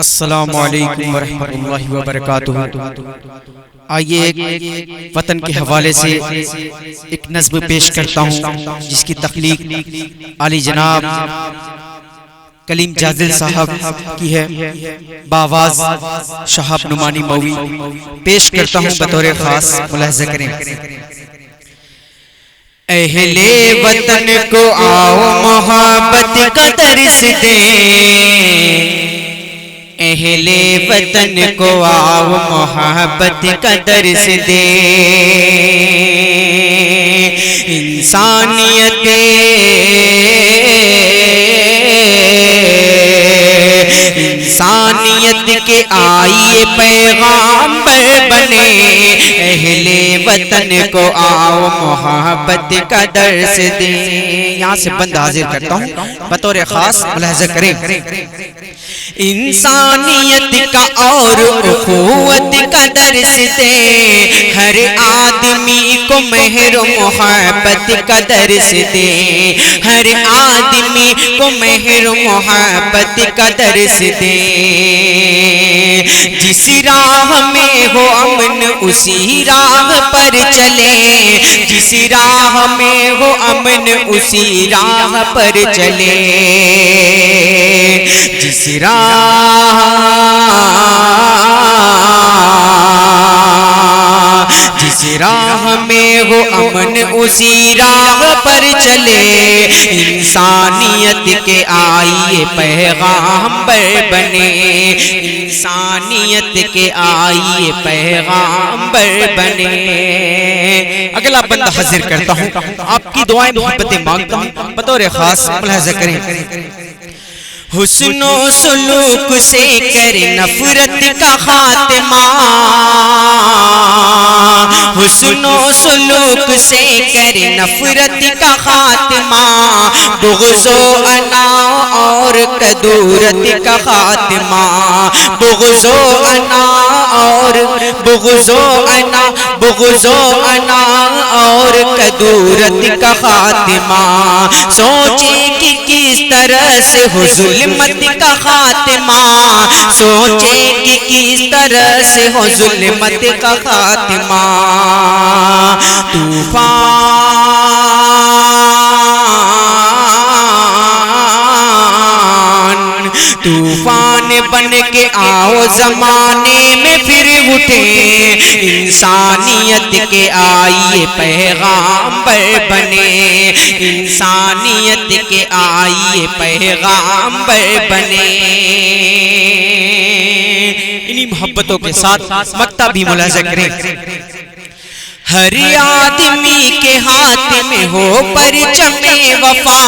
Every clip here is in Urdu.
السلام علیکم ورحمۃ اللہ وبرکاتہ۔ آئیے ایک وطن کے حوالے سے ایک نظم پیش کرتا ہوں جس کی تخلیق علی جناب کلیم جازل صاحب کی ہے، باواز شہاب نعمانی مووی۔ پیش کرتا ہوں بطور خاص، ملاحظہ کریں۔ اہل وطن کو آؤ محبت کا درس دیں، اہل وطن کو آؤ محبت کا درس دیں، انسانیت کے آئیے پیغامبر بنے، اہل وطن کو آؤ محبت کا درس دیں۔ یہاں سے بند حاضر کرتا ہوں بطور خاص، ملاحظہ کریں۔ انسانیت کا اور اخوت کا درس دے، ہر آدمی کو مہر و محبت کا درس دے، ہر آدمی کو مہر و محبت کا درس دے، جس راہ میں ہو امن اسی راہ پر چلے، جس راہ میں ہو امن اسی راہ پر چلے، جس راہ میں ہو امن اسی راہ پر چلے، انسانیت کے آئیے پیغامبر بنے، انسانیت کے آئیے پیغامبر بنے۔ اگلا بندہ حاضر کرتا ہوں، آپ کی دعائیں محبتیں مانگتا ہوں بطور خاص، ملاحظہ کریں۔ حسن و سلوک سے کر نفرت کا خاتمہ، حسن و سلوک سے کر نفرت کا خاتمہ، بغض و انا اور کدورت کا خاتمہ، بغض و انا اور بغض و انا اور کدورت کا خاتمہ، سوچے کہ کس طرح سے ہو ظلمت کا خاتمہ، سوچے کہ کس طرح سے ہو ظلمت کا خاتمہ، طوفان بن کے آؤ زمانے میں پھر اٹھے، انسانیت کے آئیے پیغامبر بنے، انسانیت کے آئیے پیغامبر بنے۔ انہی محبتوں کے ساتھ مکتب بھی ملاحظہ کریں۔ ہر آدمی کے ہاتھ میں ہو پرچم وفا،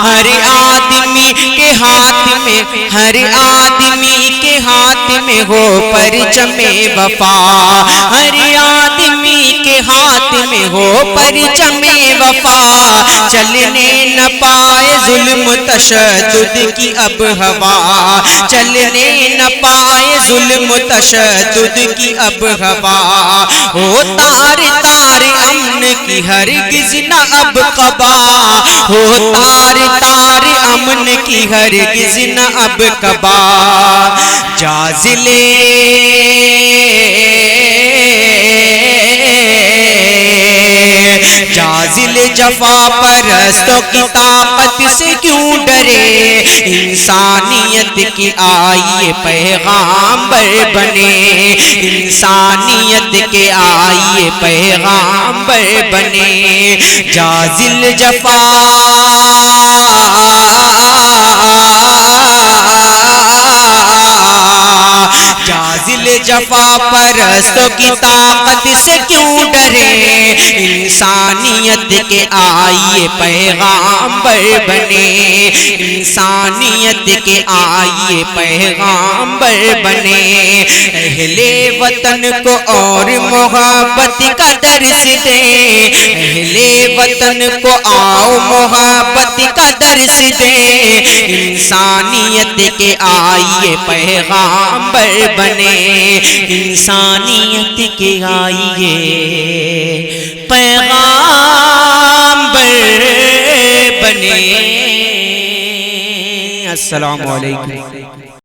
ہر آدمی کے ہاتھ میں، ہر آدمی کے ہاتھ میں ہو پرچم وفا، ہر آدمی کے ہاتھ میں ہو پرچم وفا، چلنے نہ پائے ظلم تشدد کی اب ہوا، چلنے نہ پائے ظلم تشدد کی اب ہوا، ہو تار تار امن کی ہرگز نہ اب قبا، ہو تار تار امن کی ہرگز نہ اب قبا، جازلے جازل جفا پرستوں کی طاقت سے کیوں ڈرے، انسانیت کی آئیے پیغامبر بنے، انسانیت کے آئیے پیغامبر بنے، جازل جفا جازل جفا پرستوں کی طاقت سے کیوں ڈرے، انسانیت کے آئیے پیغامبر بنے، انسانیت کے آئیے پیغامبر بنے، اہل وطن کو اور محبت کا درس دے، اہل وطن کو آؤ محبت کا درس دے، انسانیت کے آئیے پیغامبر بنے، انسانیت کے آئیے پیغامبر بنے۔ السلام علیکم.